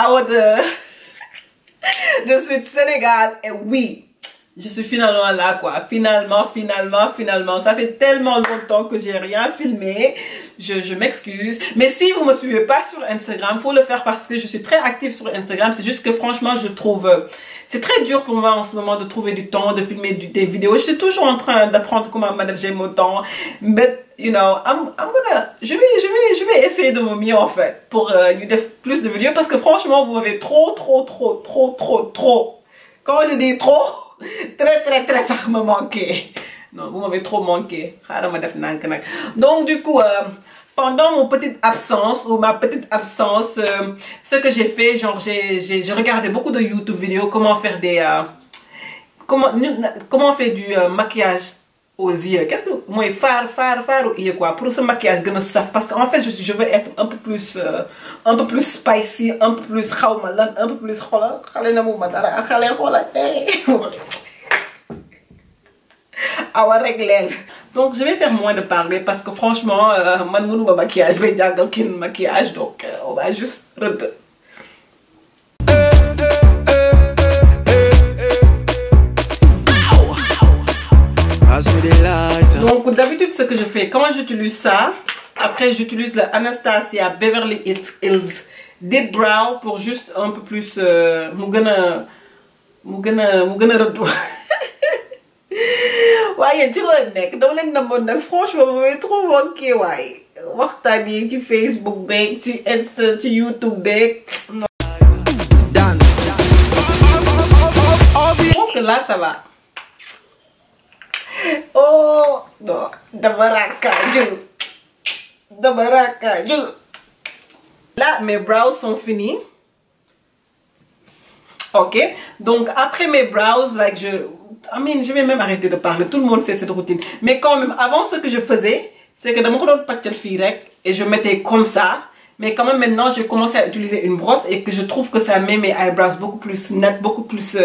Awa de Suite Sénégal. Et oui, je suis finalement là, quoi. Finalement. Ça fait tellement longtemps que j'ai rien filmé. Je m'excuse. Mais si vous me suivez pas sur Instagram, faut le faire parce que je suis très active sur Instagram. C'est juste que franchement, je trouve... c'est très dur pour moi en ce moment de trouver du temps, de filmer des vidéos. Je suis toujours en train d'apprendre comment manager mon temps. Mais, you know, je vais essayer de mon mieux, en fait, pour faire plus de vidéos. Parce que franchement, vous m'avez trop... Quand je dis trop... très ça me manquait. Non, vous m'avez trop manqué. Donc du coup pendant mon petite absence ou ma petite absence, ce que j'ai fait, genre j'ai regardé beaucoup de YouTube vidéos comment faire des comment faire du maquillage aux yeux. Qu'est-ce que moi faire aux yeux, quoi, pour ce maquillage gën a saf, parce qu'en fait je veux être un peu plus spicy, un peu plus xawma un peu plus xoolal xale na mu ma dara xale xoolal awa régler. Donc je vais faire moins de parler parce que franchement man mënuma maquillage bay jàngal kenn maquillage, donc on va juste rëdd. Donc d'habitude ce que je fais, quand j'utilise ça, après j'utilise le Anastasia Beverly Hills Deep Brow pour juste un peu plus mu gën a rëdd. waaye ci la nekk dama leen namoon nag, franchement ma trop manqué waaye waxtaan yi ci Facebook beeg ci Insta ci YouTube beeg. Je pense que là ça va. Oh non, dama rakkaaju. Là mes brows sont finis. Ok, donc après mes brows, like je vais même arrêter de parler, tout le monde sait cette routine. Mais quand même, avant ce que je faisais, c'est que dans mon et je mettais comme ça. Mais quand même maintenant, je commence à utiliser une brosse et que je trouve que ça met mes eyebrows beaucoup plus net, beaucoup plus,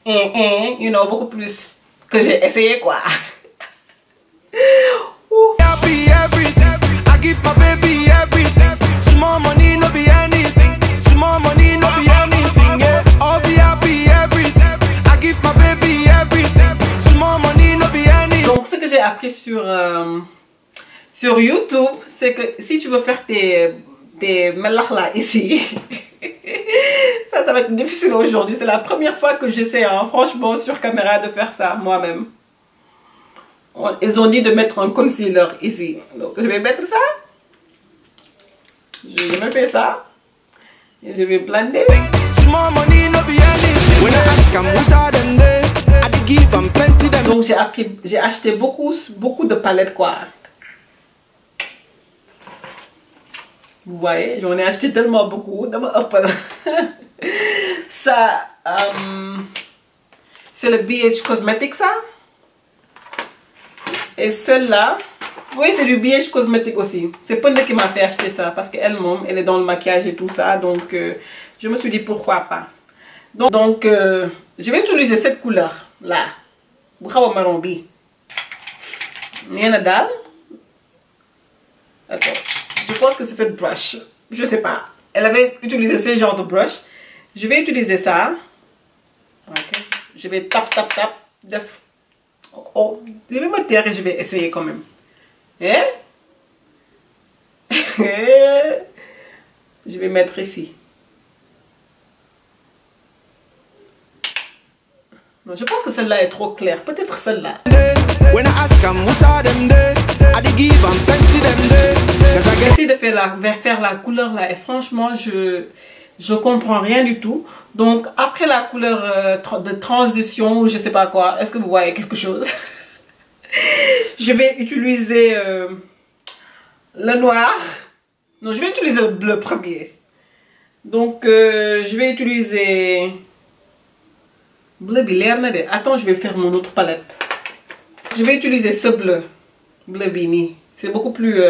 you know, beaucoup plus que j'ai essayé, quoi. Donc ce que j'ai appris sur YouTube, c'est que si tu veux faire tes melax là ici, ça va être difficile aujourd'hui. C'est la première fois que j'essaie, hein, franchement, sur caméra de faire ça moi-même. Ils ont dit de mettre un concealer ici, donc je vais mettre ça. Je vais me faire ça et je vais blender. Donc j'ai acheté beaucoup de palettes, quoi. Vous voyez, j'en ai acheté tellement beaucoup. Ça, c'est le BH Cosmetics, ça. Et celle-là, oui, c'est du BH Cosmetics aussi. C'est Penda qui m'a fait acheter ça parce qu'elle-même, elle est dans le maquillage et tout ça. Donc, je me suis dit pourquoi pas. Donc je vais utiliser cette couleur-là. Marron bi. Attends, je pense que c'est cette brush. Je sais pas. Elle avait utilisé ce genre de brush. Je vais utiliser ça. Okay. Je vais tap. Oh, je vais me taire et je vais essayer quand même. Hein? Je vais mettre ici. Non, je pense que celle-là est trop claire. Peut-être celle-là. J'essaie de faire la couleur là et franchement je comprends rien du tout. Donc après la couleur de transition ou je sais pas quoi, est-ce que vous voyez quelque chose? Je vais utiliser le noir. Non, je vais utiliser le bleu premier. Donc je vais utiliser bleu bilaire. Attends, je vais faire mon autre palette. Je vais utiliser ce bleu bini. C'est beaucoup plus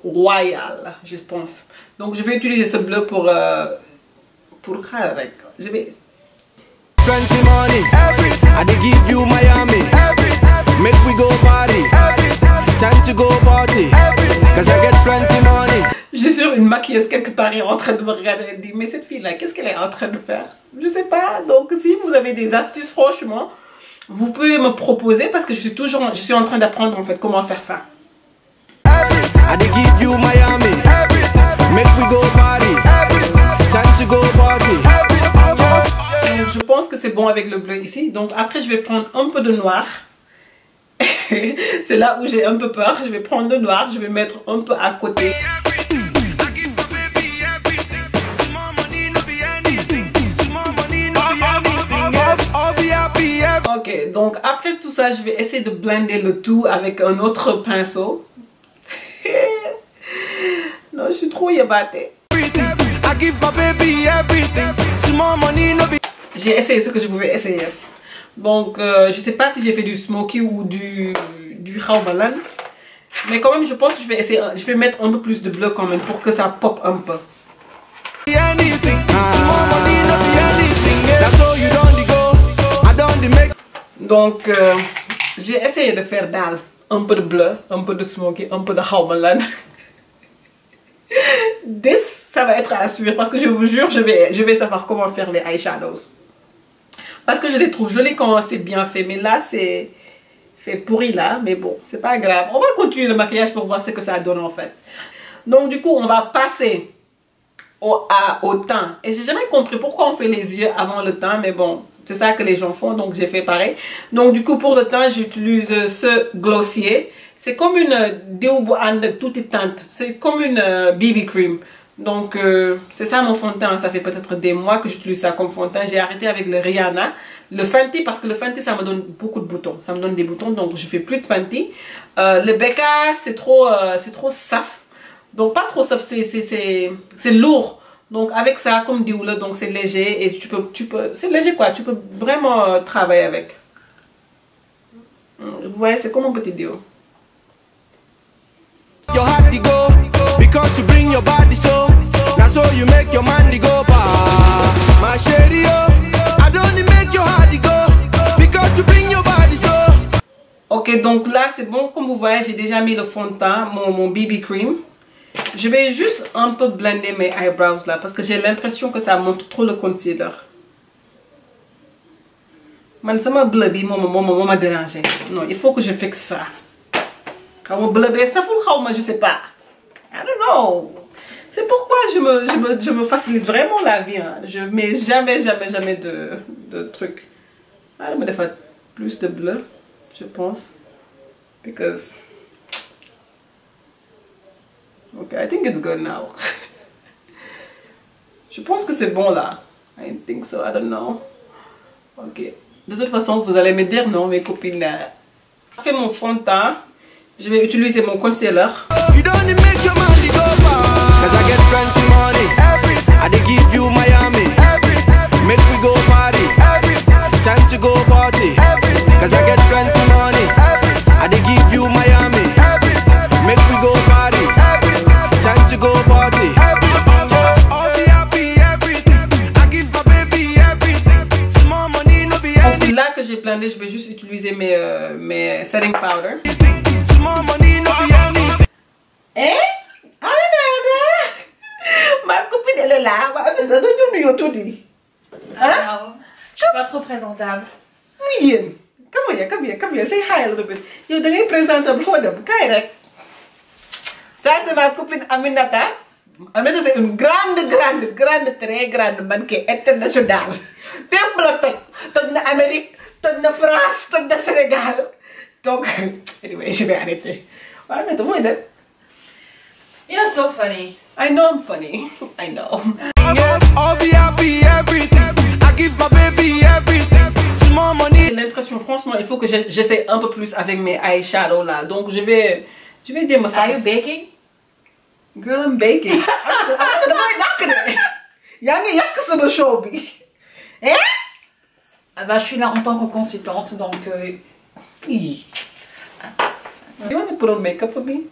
royal, je pense. Donc je vais utiliser ce bleu pour je vais. Plenty money, I give you Miami, make we go party, time to go party, cause I get plenty money. Je suis sûre sûr une maquilleuse quelque part est en train de me regarder et dire mais cette fille là qu'est-ce qu'elle est en train de faire? Je sais pas. Donc si vous avez des astuces franchement, vous pouvez me proposer parce que je suis en train d'apprendre en fait comment faire ça. Je pense que c'est bon avec le bleu ici. Donc après je vais prendre un peu de noir. C'est là où j'ai un peu peur. Je vais prendre le noir, je vais mettre un peu à côté. Ok, donc après tout ça, je vais essayer de blender le tout avec un autre pinceau. Non, je suis trop yabatée. J'ai essayé ce que je pouvais essayer. Donc, je sais pas si j'ai fait du smoky ou du khawbalan. Mais quand même, je pense que je vais essayer. Je vais mettre un peu plus de bleu quand même pour que ça pop un peu. Donc, j'ai essayé de faire dalle. Un peu de bleu, un peu de smoky, un peu de khawbalan. Ça va être à suivre parce que je vous jure, je vais savoir comment faire les eyeshadows. Parce que je les trouve jolis quand c'est bien fait. Mais là, c'est pourri là. Mais bon, c'est pas grave. On va continuer le maquillage pour voir ce que ça donne en fait. Donc du coup, on va passer au teint. Et j'ai jamais compris pourquoi on fait les yeux avant le teint. Mais bon, c'est ça que les gens font. Donc j'ai fait pareil. Donc du coup, pour le teint, j'utilise ce glossier. C'est comme une déo and tout est teinte. C'est comme une BB cream. Donc c'est ça mon fond de teint. Ça fait peut-être des mois que j'utilise ça comme fond de teint. J'ai arrêté avec le Rihanna, le Fenty, parce que le Fenty ça me donne beaucoup de boutons. Ça me donne des boutons, donc je fais plus de Fenty. Le Becca c'est trop saf. Donc pas trop saf, c'est lourd. Donc avec ça comme dit là, donc c'est léger et tu peux c'est léger quoi. Tu peux vraiment travailler avec. Vous voyez, c'est comme un petit déo. Because you bring your body so that's how you make your man go pa my shady I don't make your heart go because you bring your body so. Ok, donc là c'est bon, comme vous voyez j'ai déjà mis le fond de teint, mon BB cream. Je vais juste un peu blender mes eyebrows là parce que j'ai l'impression que ça monte trop le concealer. Man sama bleu bi m'a dérangé. Non, il faut que je fixe ça. Quand mon bleu bi ça fout je sais pas. I don't know. C'est pourquoi je me facilite vraiment la vie. Hein. Je mets jamais de trucs. Je me faire plus de bleu, je pense. Because... Ok, I think it's good now. Je pense que c'est bon là. I think so, I don't know. Ok. De toute façon, vous allez me dire non, mes copines là. Après mon fond de teint, je vais utiliser mon concealer. Cause I get plenty money. I dey give you Miami. Make we go party. Time to go party. Cause I get plenty money. I dey give you Miami. Make we go party. Time to go party. All be happy, everything. I give my baby everything. Small money no be anything. Là que j'ai blendé, je vais juste utiliser mes setting powder. Small money no be anything. Eh? Ma copine elle est là, je suis pas trop présentable. Oui, come here, say hi a little bit. Yo, tu es présentable, ça c'est ma copine Aminata. Aminata c'est une grande, très grande mannequin internationale. Fépp la toj na Amérique, toj na France, toj na Sénégal. Donc, anyway, je vais arrêter. Ouais, mais tu vois, you're so funny. I know I'm funny. I know. I'll be happy, everything. I give my baby everything. Small money. J'ai l'impression, franchement, il faut que j'essaie un peu plus avec mes eyeshadows là. Donc je vais dire ça. Are you baking? Girl, I'm baking. Ah bah, je suis là en tant que consultante, donc. You want to put on makeup for me?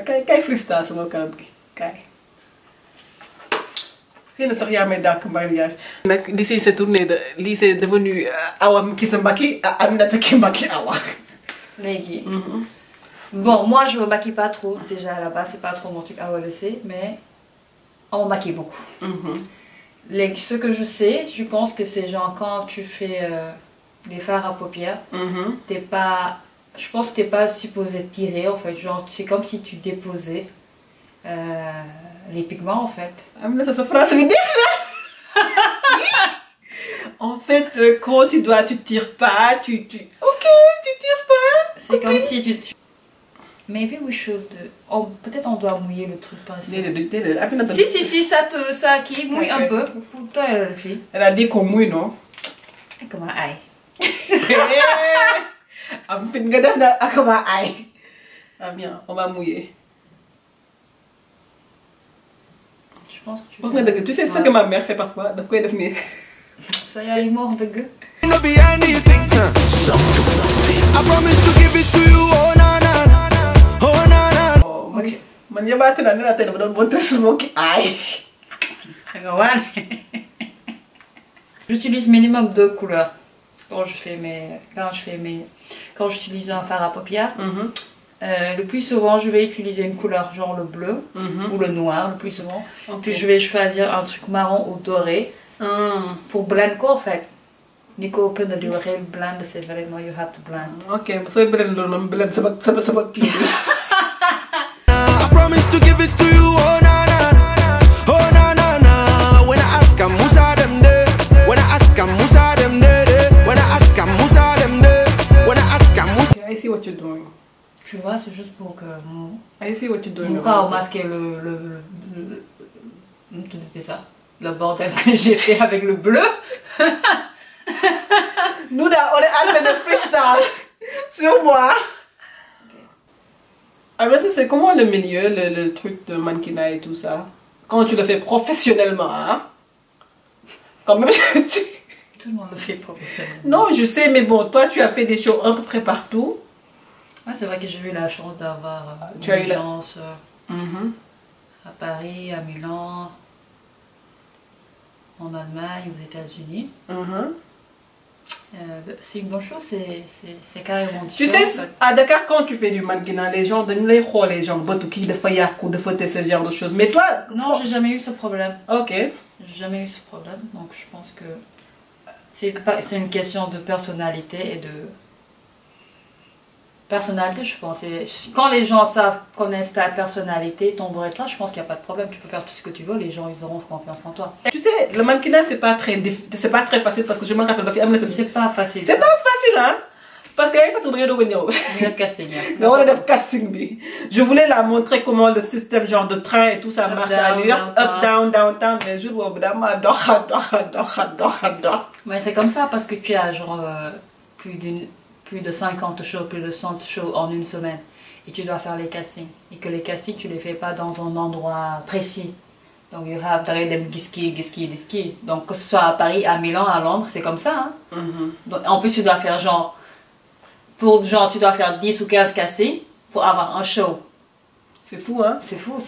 Kijk freestyle sama kanam gi kijk. Xëy na sax yaa may dàkk mariage. Nag lycée s'est tourné de lycée devenu Awa Kisa Mbaki à Aminata Ki Mbaki Awa. Léegi. Bon, moi je me maquille pas trop. Déjà à la base, c'est pas trop mon truc, à le sait, mais on me maquille beaucoup. Ce que je sais, je pense que c'est genre quand tu fais les fards à paupières, t'es pas. Je pense que t'es pas supposé tirer en fait. Genre, c'est comme si tu déposais les pigments en fait. Ah, mais là, ça se fera, ça veut dire là. En fait, quand tu tires pas, ok, tu tires pas. C'est comme si tu. Maybe we should. Peut-être on doit mouiller le truc par ici. Si, ça qui mouille un peu. Pour toi, la fille. Elle a dit qu'on mouille, non? Comment aïe. Comment aïe. Ah bien, on va mouiller. Je pense que tu sais ce que ma mère fait parfois, de quoi devenir. Ça y est, il mort de gueule. J'utilise minimum 2 couleurs quand j'utilise un fard à paupières. Le plus souvent, je vais utiliser une couleur genre le bleu ou le noir, le plus souvent. Puis je vais choisir un truc marron ou doré pour blend quoi en fait. Nico peut de real blend, c'est vraiment you have to blend. Ok, so blend sabak. I promise to give it to you, oh na na. When I ask them, Musa them there. When I ask them, Musa them there. When I ask them, Musa them there. When I ask them, Musa. I see what you're doing. Tu vois, c'est juste pour que I see what you're doing. Mon frère masquer le bordel que j'ai fait avec le bleu. Nous, on est en train de freestyle sur moi. Alors, c'est comment le milieu, le truc de mannequinat et tout ça? Quand tu le fais professionnellement, hein? Quand même, tout le monde le fait professionnellement. Non, je sais, mais bon, toi, tu as fait des shows à peu près partout. Ouais, c'est vrai que j'ai eu la chance d'avoir tu as eu chance à Paris, à Milan, en Allemagne, aux États-Unis. C'est une bonne chose, c'est carrément différent. Tu sais, à Dakar, quand tu fais du mannequinat, les gens donnent les rôles, les gens, qui de fayakou, de photos, ce genre de choses. Mais toi... Non, j'ai jamais eu ce problème. Ok. J'ai jamais eu ce problème, donc je pense que c'est une question de personnalité et de... Personnalité, je pense. Quand les gens connaissent ta personnalité, ton vrai là, je pense qu'il n'y a pas de problème. Tu peux faire tout ce que tu veux, les gens ils auront confiance en toi. Tu sais, le mannequinat c'est pas très facile parce que je me rappelle c'est pas facile. C'est pas facile, hein? Parce qu'il n'y a pas tout de casting. Je voulais la montrer comment le système genre de train et tout ça marche à New York. Up, down, down, mais je vois mais c'est comme ça parce que tu as genre plus de 50 shows, plus de 100 shows en une semaine. Et tu dois faire les castings. Et que les castings, tu les fais pas dans un endroit précis. Donc, il y aura des giski. Donc, que ce soit à Paris, à Milan, à Londres, c'est comme ça. Hein? Donc, en plus, tu dois faire tu dois faire 10 ou 15 castings pour avoir un show. C'est fou, hein? C'est fou,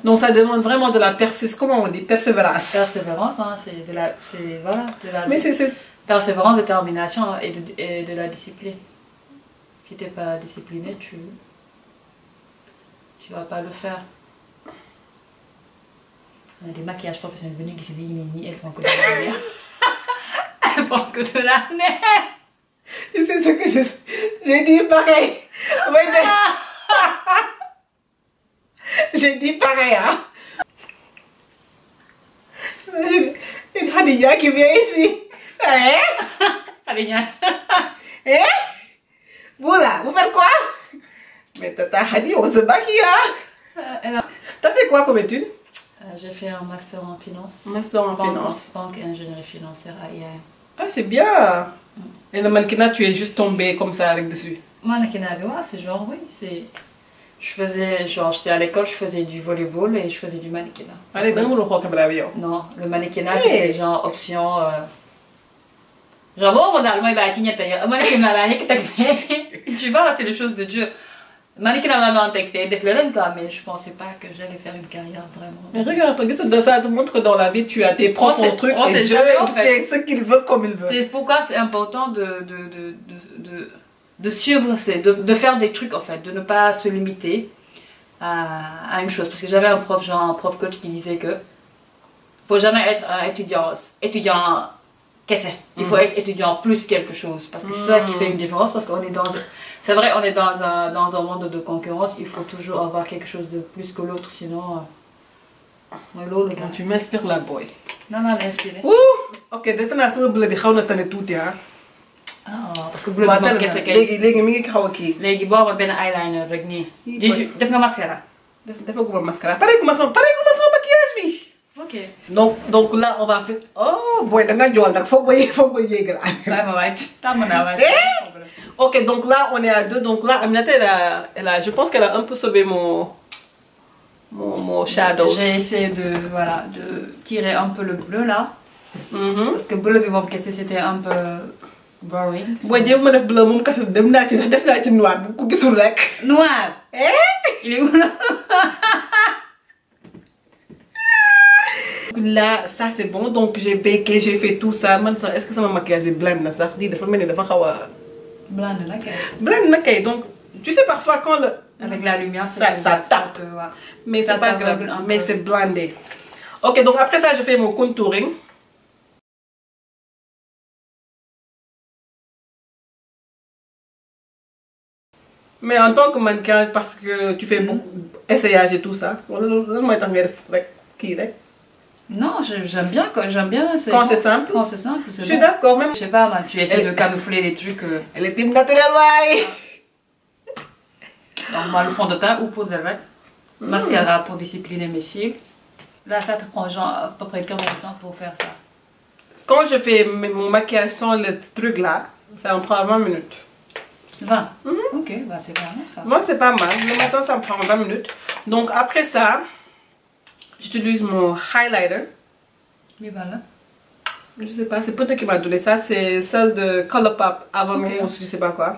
donc, ça demande vraiment de la comment on dit? Persévérance. Persévérance, hein? C'est de la... Voilà, mais c'est... Persévérance, détermination et de la discipline. Si tu n'es pas discipliné, tu vas pas le faire. On a des maquillages professionnels venus qui se disent elles font que de la mer. Elles font que de la mer. Tu sais ce que j'ai dit pareil. J'ai dit pareil, hein. Une Hadiya qui vient ici. Hadiya. Vous là, vous faites quoi? Mais Tata Hadi, on se maquille, hein? T'as fait quoi comme étude? J'ai fait un master en finance. Master en finance. Banque et ingénierie financière à IAM. Ah, c'est bien. Et le mannequinat, tu es juste tombé comme ça avec dessus? Mannequinat, ouais, c'est genre, oui. Je faisais, genre, j'étais à l'école, je faisais du volleyball et je faisais du mannequinat. Allez, non, le mannequinat, c'était genre option. Genre, bon, on a le mannequinat, tu vois, c'est les choses de Dieu. Mannequinat, mais je pensais pas que j'allais faire une carrière vraiment. Mais regarde, ça te montre que dans la vie, tu as tes propres trucs et Dieu fait ce qu'il veut comme il veut. C'est pourquoi c'est important de suivre, de faire des trucs en fait, de ne pas se limiter à une chose. Parce que j'avais un prof coach qui disait que faut jamais être un étudiant qu'est-ce que il faut être étudiant plus quelque chose, parce que c'est ça qui fait une différence. Parce qu'on est c'est vrai, on est dans un monde de concurrence, il faut toujours avoir quelque chose de plus que l'autre, sinon tu m'inspires là, boy. Non, inspiré. Ok, defe naa sama bleu bi xaw na tane tuuti ah. Parce que bleu bi moom kese kay léegi mi ngi xaw a kii. léegi boo amoon benn eyeliner rek nii. def nga mascara. defaguma mascara pareeguma sama maquillage bi. Ok. Donc là on va faire. Oh boy da nga njool nag foog ba yéegal. ma wàcc tàmm naa wàcc. Ok, donc là on est à 2. Donc là Aminata je pense qu'elle a un peu sauvé mon shadow. J'ai essayé de tirer un peu le bleu là. Parce que bleu bi moom kese c'était un peu boring. Boy jéem ma def bleu moom kese dem naa ci sax def naa ci noir bu ko gisul rek. Noir. Il est où là? Là ça c'est bon, donc j'ai baké, j'ai fait tout ça. Man sax est-ce que sama maquillage bi blend na sax di dafa mel ni dafa xaw a. Blend na kay donc tu sais parfois quand le. Avec la lumière, ça tape. Mais c'est pas grave, mais c'est blindé. Ok, donc après ça, je fais mon contouring. Mais en tant que mannequin, parce que tu fais beaucoup d'essayages et tout ça, non, j'aime bien quand c'est simple. Quand c'est simple, je suis d'accord même. Je sais pas, tu essaies de camoufler les trucs. Elle est team naturelle, ouais. Donc moi, le fond de teint ou poudre de mascara pour discipliner mes cils. Là, ça te prend genre à peu près 40 temps pour faire ça. Quand je fais mon maquillage sans le truc là, ça me prend 20 minutes. 20 Ok, bah c'est pas mal ça. Moi, c'est pas mal. Le matin, ça me prend 20 minutes. Donc après ça, j'utilise mon highlighter. Et voilà. Je sais pas, c'est peut-être qui m'a donné ça. C'est celle de Colourpop avant je sais pas quoi.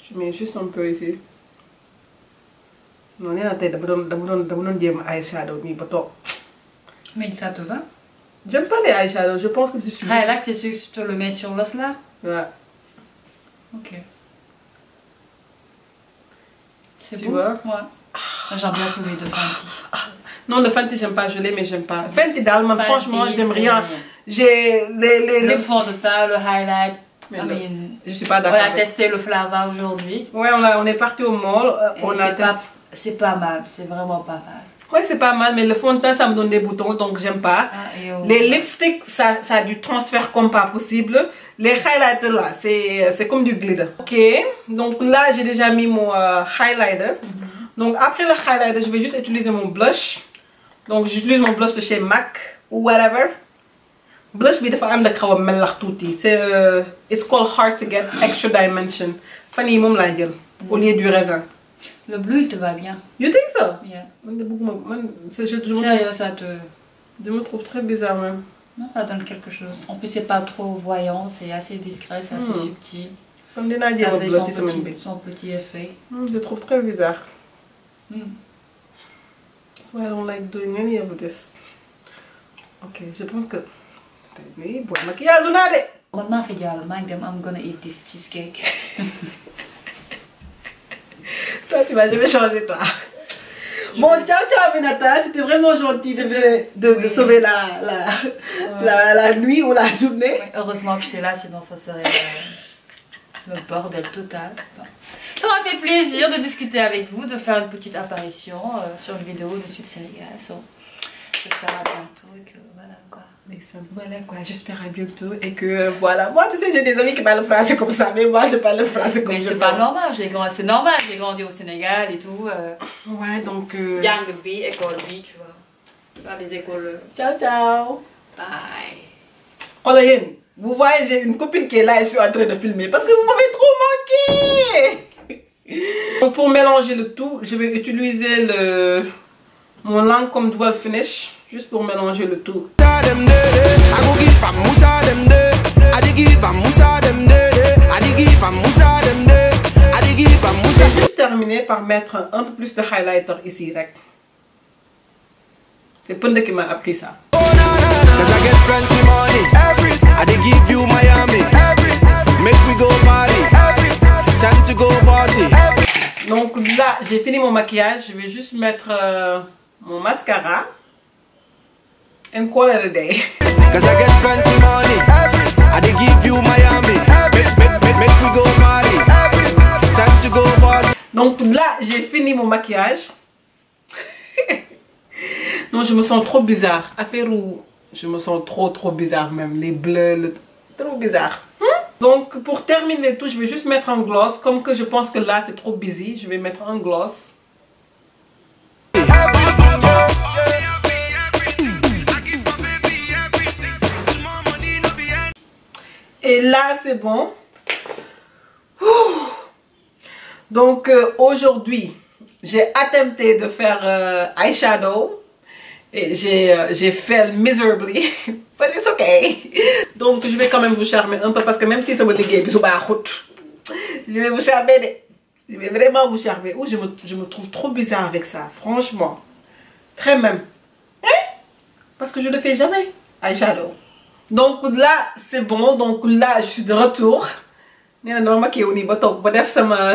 Je mets juste un peu ici. Non, eyeshadow. Mais ça te va? J'aime pas les eyeshadows, je pense que c'est suffisant. Ah, là que tu le mets sur l'os là? Ouais. Ok. C'est tu beau? vois? Ouais. J'aime bien celui de Fenty. Non, le Fenty, j'aime pas, je l'ai, mais j'aime pas. Fenty d'Allemagne, franchement, j'aime rien. J'ai le fond de teint, le highlight. Je suis pas d'accord. On a testé le Flava aujourd'hui. Ouais, on est parti au mall. C'est pas mal, c'est vraiment pas mal. Ouais, c'est pas mal, mais le fond de teint, ça me donne des boutons, donc j'aime pas. Les lipsticks, ça a du transfert comme pas possible. Les highlighters là, c'est comme du glitter. Ok, donc là, j'ai déjà mis mon highlighter. Donc après le highlighter, je vais juste utiliser mon blush. Donc j'utilise mon blush de chez MAC ou whatever. Blush bi dafa am da xaw a melax tuuti. C'est it's called Hard to Get Extra Dimension. Fan yi moom laa jël au lieu du raisin. Le bleu il te va bien. You think so? Yeah. Je me trouve très bizarre même. Non, ça donne quelque chose. En plus c'est pas trop voyant, c'est assez discret, c'est assez subtil. Comme dinaa jéem a bleu ci semaine bi. Son petit effet. Je trouve très bizarre. So I don't like doing any of this. Ok, je pense que. Mais boy, maquillage naa de. Man maa fi jàll maa ngi dem I'm gonna eat this cheesecake. Toi tu vas jamais changer toi. Bon, ciao ciao Aminata, c'était vraiment gentil de sauver la nuit ou la journée. Oui, heureusement que j'étais là, sinon ça serait le bordel total. Bon. Ça m'a fait plaisir de discuter avec vous, de faire une petite apparition sur une vidéo de Sud Sénégal. J'espère à bientôt et que voilà quoi. Voilà quoi, j'espère à bientôt et que voilà. Moi tu sais, j'ai des amis qui parlent français comme ça, mais moi je parle français comme ça. Mais c'est pas normal, c'est normal, j'ai grandi au Sénégal et tout. Ouais, donc. Jàng bi, école bi, tu vois. Dans les écoles. Ciao ciao. Bye. Oh là, vous voyez, j'ai une copine qui est là et je suis en train de filmer parce que vous m'avez trop manqué. Donc pour mélanger le tout, je vais utiliser mon Lancôme Dual Finish. Juste pour mélanger le tout. Je vais juste terminer par mettre un peu plus de highlighter ici. C'est Penda qui m'a appris ça. Make we go party. Time to go party. Donc là, j'ai fini mon maquillage. Je vais juste mettre mon mascara. And call it a day. Cause I get plenty money. I dey give you Miami. Make me go party. Time to go party. Donc là, j'ai fini mon maquillage. Non, je me sens trop bizarre. Affaire où je me sens trop bizarre même. Les bleus, trop bizarre. Donc pour terminer tout, je vais juste mettre un gloss. Comme que je pense que là c'est trop busy, je vais mettre un gloss. Et là c'est bon. Donc aujourd'hui, j'ai attempté de faire eyeshadow. Et j'ai fait miserably, but it's okay. Donc je vais quand même vous charmer un peu parce que même si ça me dégueule, je vais vous charmer. Je vais vraiment vous charmer. Ou je me trouve trop bizarre avec ça, franchement. Très même. Hein? Parce que je ne le fais jamais, eyeshadow. Donc là, c'est bon. Donc là, je suis de retour.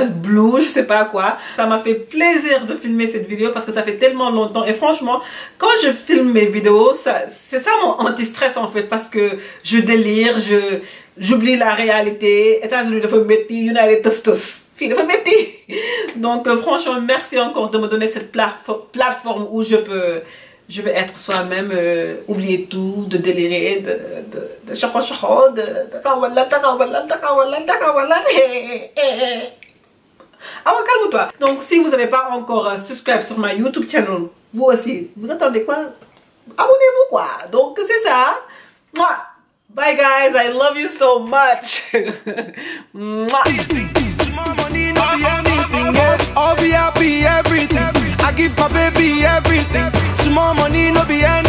Blue, je sais pas quoi. Ça m'a fait plaisir de filmer cette vidéo parce que ça fait tellement longtemps. Et franchement, quand je filme mes vidéos, c'est ça mon anti-stress en fait. Parce que je délire, j'oublie la réalité. États-Unis de Fometti, United Tostos. Donc franchement, merci encore de me donner cette plateforme où je vais être soi-même, oublier tout, de délirer, de choco, de ah ouais, calme-toi. Donc si vous n'avez pas encore subscribe sur ma YouTube channel, vous aussi, vous attendez quoi? Abonnez-vous quoi. Donc c'est ça. Bye guys, I love you so much. I'll be happy, everything. I give my baby everything. Small money, no be anything.